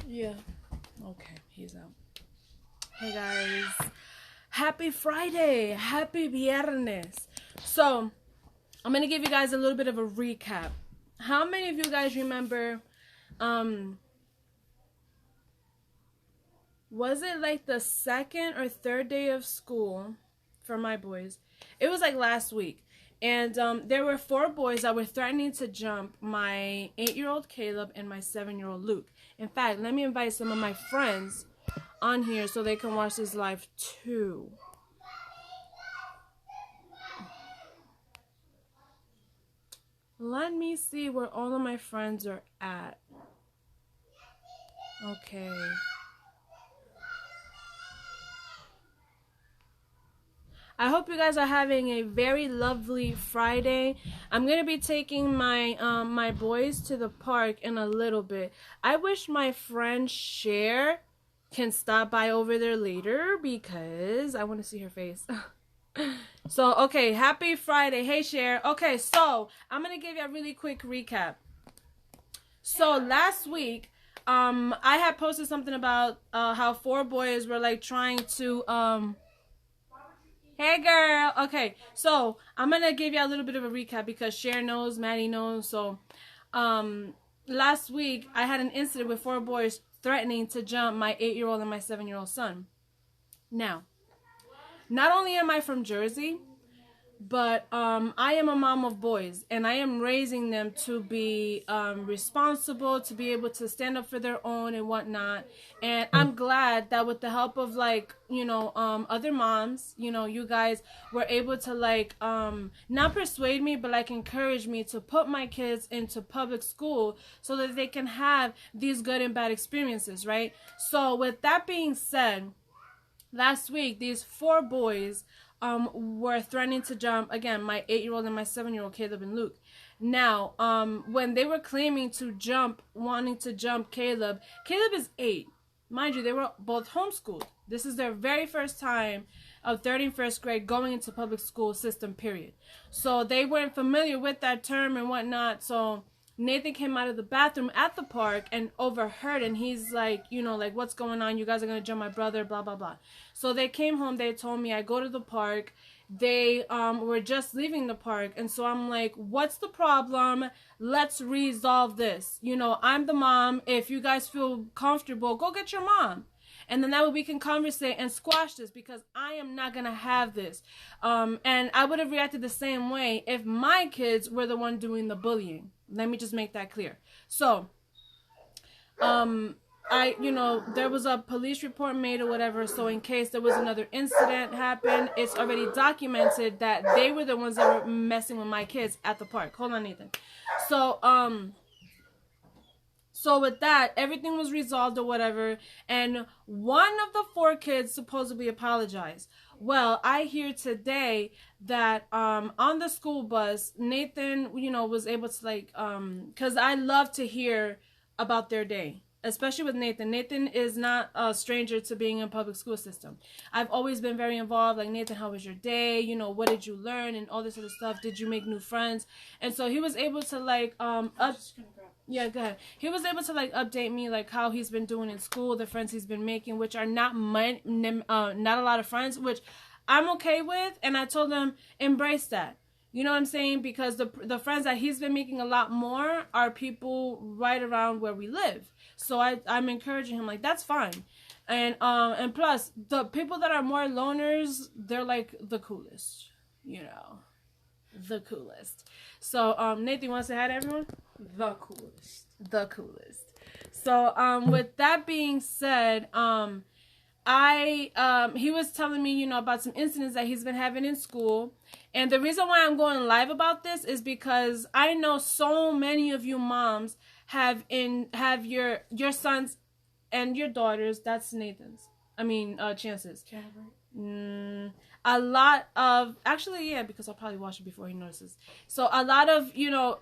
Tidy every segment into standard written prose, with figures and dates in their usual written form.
Yeah. Okay, he's out. Hey guys. Happy Friday. Happy Viernes. So, I'm going to give you guys a little bit of a recap. How many of you guys remember was it like the second or third day of school for my boys? It was like last week. And there were 4 boys that were threatening to jump my 8-year-old Caleb and my 7-year-old Luke. In fact, let me invite some of my friends on here so they can watch this live too. Let me see where all of my friends are at. Okay. I hope you guys are having a very lovely Friday. I'm gonna be taking my my boys to the park in a little bit. I wish my friend Cher can stop by over there later because I want to see her face. So, okay, happy Friday. Hey, Cher. Okay, so I'm gonna give you a really quick recap. So last week, I had posted something about how 4 boys were like trying to Hey girl. Okay, so I'm gonna give you a little bit of a recap because Cher knows, Maddie knows. So, last week I had an incident with 4 boys threatening to jump my 8-year-old and my 7-year-old son. Now, not only am I from Jersey, but I am a mom of boys, and I am raising them to be responsible, to be able to stand up for their own and whatnot. And I'm glad that with the help of like, other moms, you guys were able to like not persuade me, but like encourage me to put my kids into public school so that they can have these good and bad experiences, right? So with that being said, last week these 4 boys were threatening to jump again my 8-year-old and my 7-year-old Caleb and Luke. Now, when they were claiming to wanting to jump Caleb is 8. Mind you, they were both homeschooled. This is their very first time of 3rd and 1st grade going into public school system, period. So they weren't familiar with that term and whatnot. So Nathan came out of the bathroom at the park and overheard, and he's like, like, what's going on? You guys are going to jump my brother, blah, blah, blah. So they came home. They told me I go to the park. They were just leaving the park. And so I'm like, what's the problem? Let's resolve this. I'm the mom. If you guys feel comfortable, go get your mom. And then that way we can conversate and squash this because I am not going to have this. And I would have reacted the same way if my kids were the one doing the bullying. Let me just make that clear. So, there was a police report made or whatever. So in case there was another incident happen, it's already documented that they were the ones that were messing with my kids at the park. Hold on, Nathan. So with that, everything was resolved or whatever, and one of the 4 kids supposedly apologized. Well, I hear today that on the school bus, Nathan, was able to like, because I love to hear about their day, especially with Nathan. Nathan is not a stranger to being in public school system. I've always been very involved. Like, Nathan, how was your day? What did you learn and all this other stuff? Did you make new friends? And so he was able to like yeah, go ahead. He was able to like update me like how he's been doing in school, the friends he's been making, which are not not a lot of friends, which I'm okay with. And I told him embrace that. You know what I'm saying? Because the friends that he's been making a lot more are people right around where we live. So I'm encouraging him like that's fine. And plus the people that are more loners, they're like the coolest, the coolest. So Nathan wants to say hi to everyone. The coolest. The coolest. So with that being said, he was telling me, about some incidents that he's been having in school. And the reason why I'm going live about this is because I know so many of you moms have your sons and your daughters. That's Nathan's. I mean, Chance's. a lot of, actually, yeah, because I'll probably watch it before he notices. So a lot of,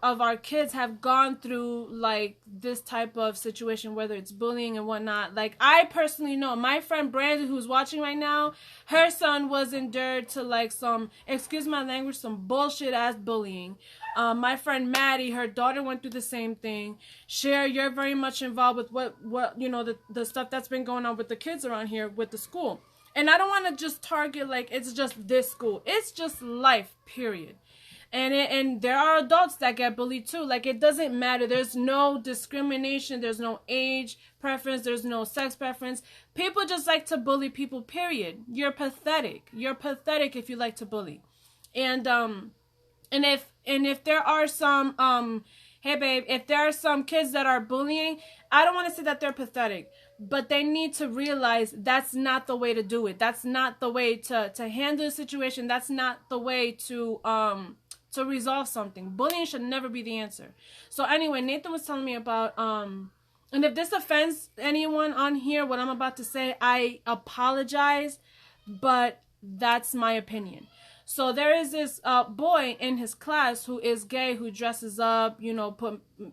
of our kids have gone through like this type of situation, whether it's bullying and whatnot. Like, I personally know my friend Brandon, who's watching right now, her son was endured to like some, excuse my language, some bullshit ass bullying. My friend Maddie, her daughter went through the same thing. Cher, you're very much involved with what the stuff that's been going on with the kids around here with the school. And I don't want to just target like it's just this school. It's just life, period. And there are adults that get bullied too. Like, it doesn't matter. There's no discrimination. There's no age preference. There's no sex preference. People just like to bully people, period. You're pathetic. You're pathetic if you like to bully. And if there are some hey babe, if there are some kids that are bullying, I don't want to say that they're pathetic, but they need to realize that's not the way to do it. That's not the way to handle a situation. That's not the way to resolve something. Bullying should never be the answer. So anyway, Nathan was telling me about and if this offends anyone on here, what I'm about to say, I apologize, but that's my opinion. So there is this boy in his class who is gay, who dresses up,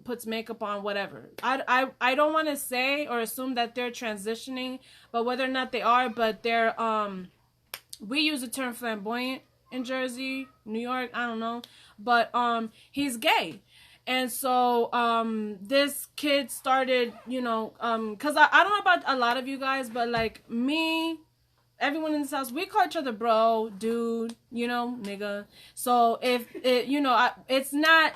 puts makeup on, whatever. I don't want to say or assume that they're transitioning, but whether or not they are, but they're we use the term flamboyant in Jersey, New York, I don't know, but he's gay. And so this kid started, because I don't know about a lot of you guys, but like me, everyone in this house, we call each other bro, dude, nigga. So if it, it's not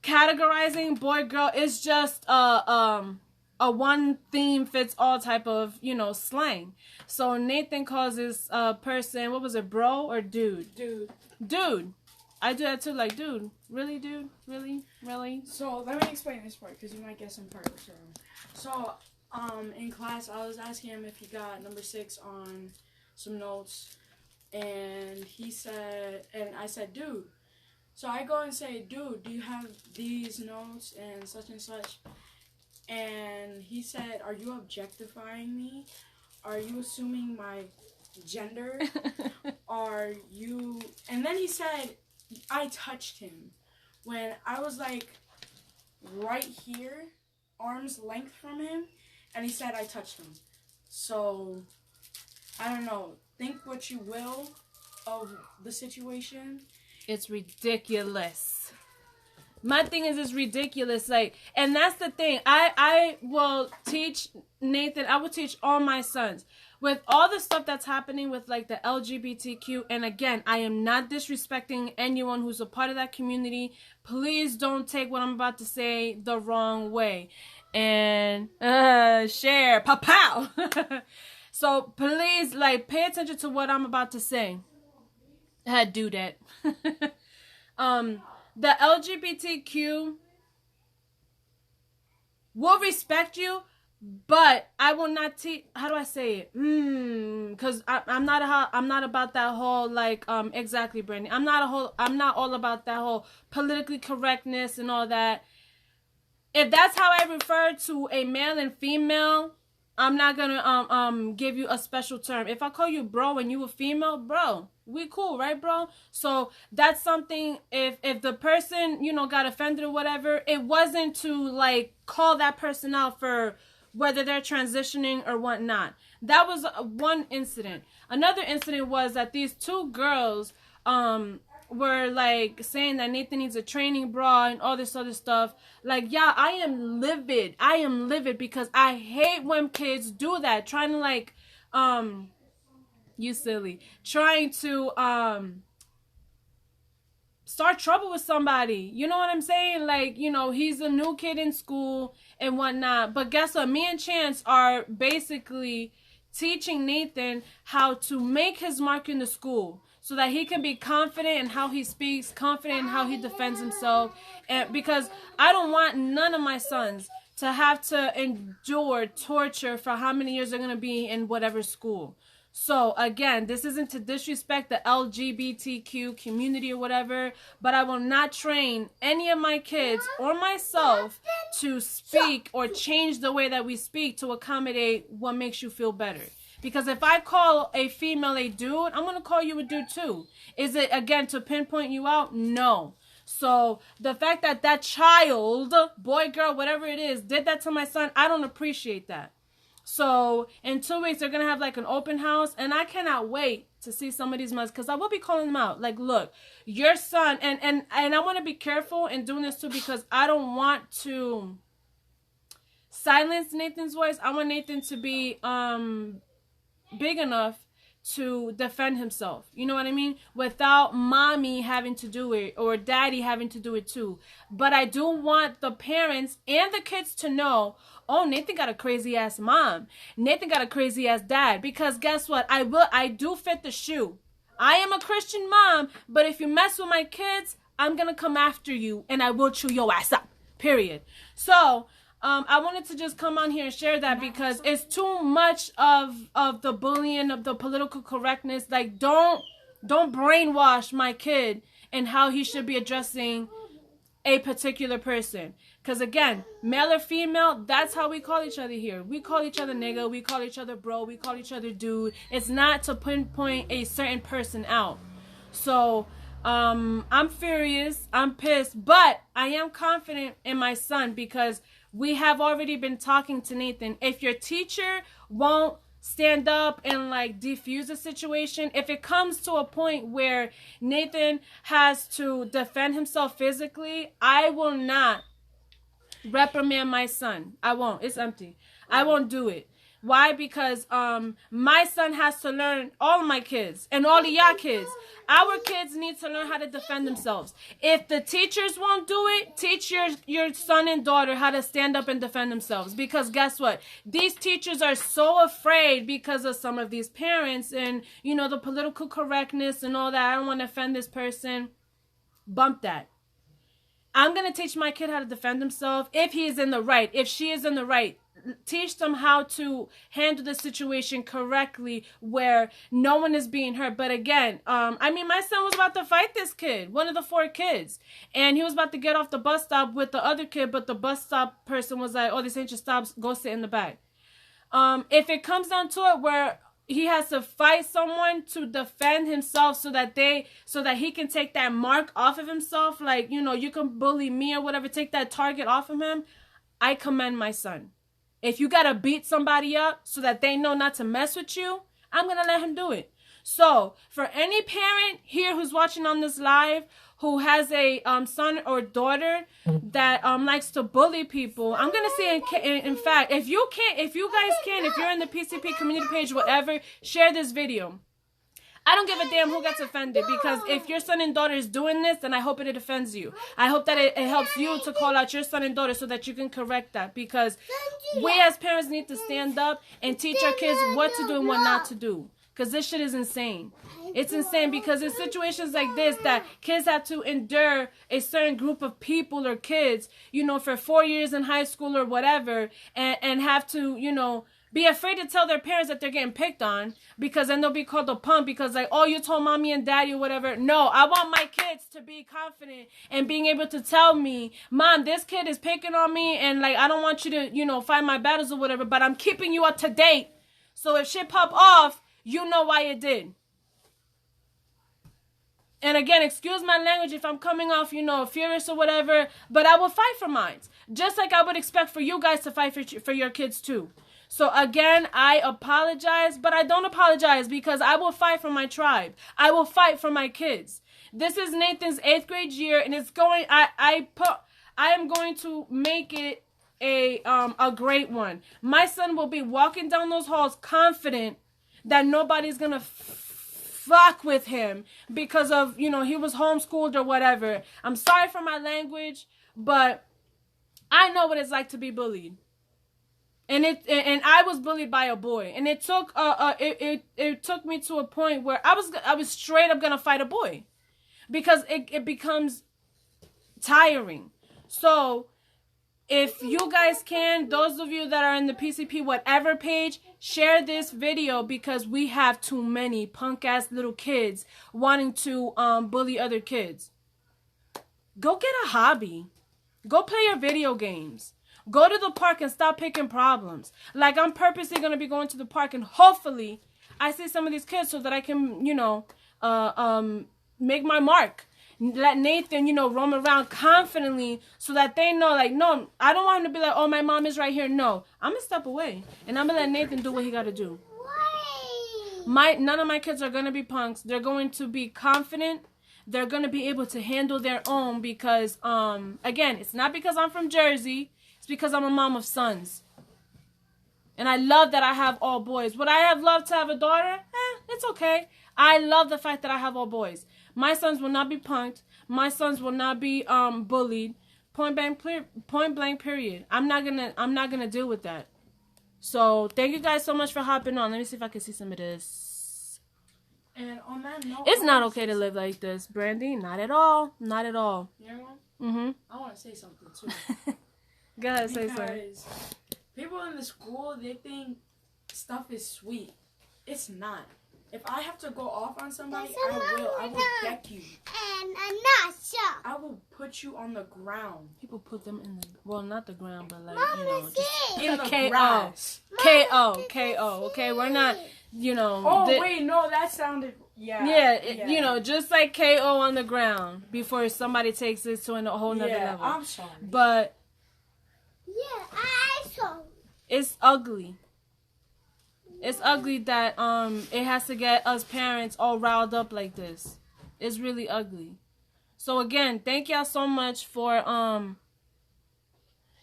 categorizing boy, girl. It's just a one theme fits all type of, slang. So Nathan calls this person, what was it, bro or dude? Dude. I do that too, like, dude. Really, dude? Really? So let me explain this part, because you might get some parts wrong. So in class, I was asking him if he got number 6 on some notes, and he said, and I said, dude. So I go and say, dude, do you have these notes and such and such? And he said, are you objectifying me? Are you assuming my gender? Are you... And then he said, I touched him. When I was like right here, arm's length from him. And he said I touched him. So, I don't know. Think what you will of the situation. It's ridiculous. My thing is, it's ridiculous. Like, and that's the thing. I will teach Nathan, I will teach all my sons. With all the stuff that's happening with, like, the LGBTQ, and again, I am not disrespecting anyone who's a part of that community. Please don't take what I'm about to say the wrong way. And share, pow. So please, like, pay attention to what I'm about to say. I had to do that. The LGBTQ will respect you, but I will not teach. How do I say it? Because I'm not about that whole, like, exactly, Brittany. I'm not all about that whole politically correctness and all that. If that's how I refer to a male and female, I'm not gonna give you a special term. If I call you bro and you a female, bro, we cool, right, bro? So that's something. If the person got offended or whatever, it wasn't to like call that person out for whether they're transitioning or whatnot. That was one incident. Another incident was that these 2 girls were like saying that Nathan needs a training bra and all this other stuff. Like, yeah, I am livid because I hate when kids do that, trying to like you silly, trying to start trouble with somebody. You know what I'm saying? Like, he's a new kid in school and whatnot. But guess what? Me and Chance are basically teaching Nathan how to make his mark in the school, so that he can be confident in how he speaks, confident in how he defends himself. And because I don't want none of my sons to have to endure torture for how many years they're going to be in whatever school. So again, this isn't to disrespect the LGBTQ community or whatever, but I will not train any of my kids or myself to speak or change the way that we speak to accommodate what makes you feel better. Because if I call a female a dude, I'm going to call you a dude too. Is it, again, to pinpoint you out? No. So the fact that that child, boy, girl, whatever it is, did that to my son, I don't appreciate that. So in 2 weeks, they're going to have like an open house. And I cannot wait to see some of these mothers, because I will be calling them out. Like, look, your son, and I want to be careful in doing this too, because I don't want to silence Nathan's voice. I want Nathan to be big enough to defend himself. You know what I mean? Without mommy having to do it or daddy having to do it too. But I do want the parents and the kids to know, oh, Nathan got a crazy ass mom. Nathan got a crazy ass dad. Because guess what? I do fit the shoe. I am a Christian mom, but if you mess with my kids, I'm going to come after you and I will chew your ass up. Period. So, I wanted to just come on here and share that, because it's too much of the bullying, of the political correctness. Like, don't brainwash my kid and how he should be addressing a particular person. Because again, male or female, that's how we call each other here. We call each other nigga, we call each other bro, we call each other dude. It's not to pinpoint a certain person out. So, I'm furious, I'm pissed, but I am confident in my son, because we have already been talking to Nathan. If your teacher won't stand up and like defuse the situation, if it comes to a point where Nathan has to defend himself physically, I will not reprimand my son. I won't. It's empty. I won't do it. Why? Because my son has to learn, all of my kids and all of y'all kids, our kids need to learn how to defend themselves. If the teachers won't do it, teach your son and daughter how to stand up and defend themselves. Because guess what? These teachers are so afraid because of some of these parents and, you know, the political correctness and all that. I don't want to offend this person. Bump that. I'm going to teach my kid how to defend himself if he is in the right, if she is in the right. Teach them how to handle the situation correctly where no one is being hurt. But again, I mean, my son was about to fight this kid, one of the 4 kids, and he was about to get off the bus stop with the other kid, but the bus stop person was like, oh, this ain't your stop, go sit in the back. If it comes down to it where he has to fight someone to defend himself so that he can take that mark off of himself, like, you know, you can bully me or whatever, take that target off of him, I commend my son. If you got to beat somebody up so that they know not to mess with you, I'm going to let him do it. So, for any parent here who's watching on this live who has a son or daughter that likes to bully people, I'm going to say, in fact, if you guys can, if you're in the PCP community page, whatever, share this video. I don't give a damn who gets offended, because if your son and daughter is doing this, then I hope it offends you. I hope that it helps you to call out your son and daughter so that you can correct that, because we as parents need to stand up and teach our kids what to do and what not to do, because this shit is insane. It's insane, because in situations like this that kids have to endure a certain group of people or kids, you know, for 4 years in high school or whatever, and have to, you know, be afraid to tell their parents that they're getting picked on, because then they'll be called a punk because, like, oh, you told mommy and daddy or whatever. No, I want my kids to be confident and being able to tell me, Mom, this kid is picking on me, and, like, I don't want you to, you know, fight my battles or whatever, but I'm keeping you up to date. So if shit pop off, you know why it did. And again, excuse my language if I'm coming off, you know, furious or whatever, but I will fight for mine. Just like I would expect for you guys to fight for your kids too. So again, I apologize, but I don't apologize, because I will fight for my tribe. I will fight for my kids. This is Nathan's 8th grade year, and it's going, I am going to make it a great one. My son will be walking down those halls confident that nobody's going to fuck with him because of, you know, he was homeschooled or whatever. I'm sorry for my language, but I know what it's like to be bullied. And I was bullied by a boy, and it took it took me to a point where I was straight up gonna fight a boy, because it becomes tiring. So if you guys can, those of you that are in the PCP whatever page, share this video, because we have too many punk ass little kids wanting to bully other kids. Go get a hobby. Go play your video games. Go to the park and stop picking problems. Like, I'm purposely going to be going to the park, and hopefully I see some of these kids so that I can, you know, make my mark. Let Nathan, you know, roam around confidently so that they know, like, no, I don't want him to be like, oh, my mom is right here. No, I'm going to step away, and I'm going to let Nathan do what he got to do. None of my kids are going to be punks. They're going to be confident. They're going to be able to handle their own because, again, it's not because I'm from Jersey. It's because I'm a mom of sons. And I love that I have all boys. Would I have loved to have a daughter? It's okay. I love the fact that I have all boys. My sons will not be punked. My sons will not be bullied. Point blank period. I'm not gonna deal with that. So thank you guys so much for hopping on. Let me see if I can see some of this. And on that note, it's not okay to live like this, Brandy. Not at all. Not at all. You know? Mm-hmm. I want to say something too. Go ahead, say something. Because people in the school, they think stuff is sweet. It's not. If I have to go off on somebody, I will deck you. And I'm not sure. I will put you on the ground. People put them in the, well, not the ground, but like, Mama, you know, just In the K-O. grass. K-O. Okay, we're not, you know. Oh, wait, no, that sounded, Yeah, you know, just like K.O. on the ground before somebody takes this to a whole nother level. I'm sorry. But Yeah, I saw. it's ugly. It's ugly that it has to get us parents all riled up like this. It's really ugly. So again, thank y'all so much for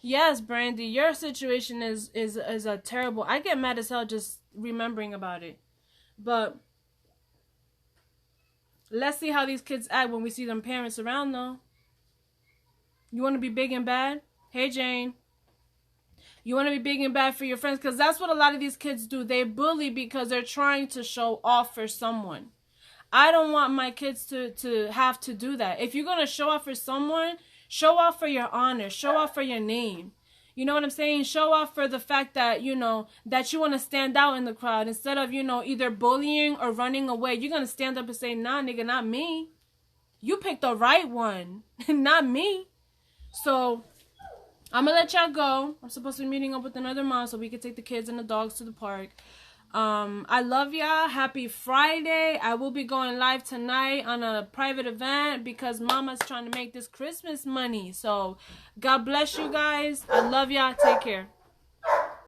yes, Brandy, your situation is a terrible. I get mad as hell just remembering about it. But let's see how these kids act when we see them parents around though. You want to be big and bad? Hey, Jane. You want to be big and bad for your friends? Because that's what a lot of these kids do. They bully because they're trying to show off for someone. I don't want my kids to have to do that. If you're going to show off for someone, show off for your honor. Show off for your name. You know what I'm saying? Show off for the fact that, you know, that you want to stand out in the crowd. Instead of, you know, either bullying or running away, you're going to stand up and say, nah, nigga, not me. You picked the right one. Not me. So I'm going to let y'all go. I'm supposed to be meeting up with another mom so we can take the kids and the dogs to the park. I love y'all. Happy Friday. I will be going live tonight on a private event because Mama's trying to make this Christmas money. So God bless you guys. I love y'all. Take care.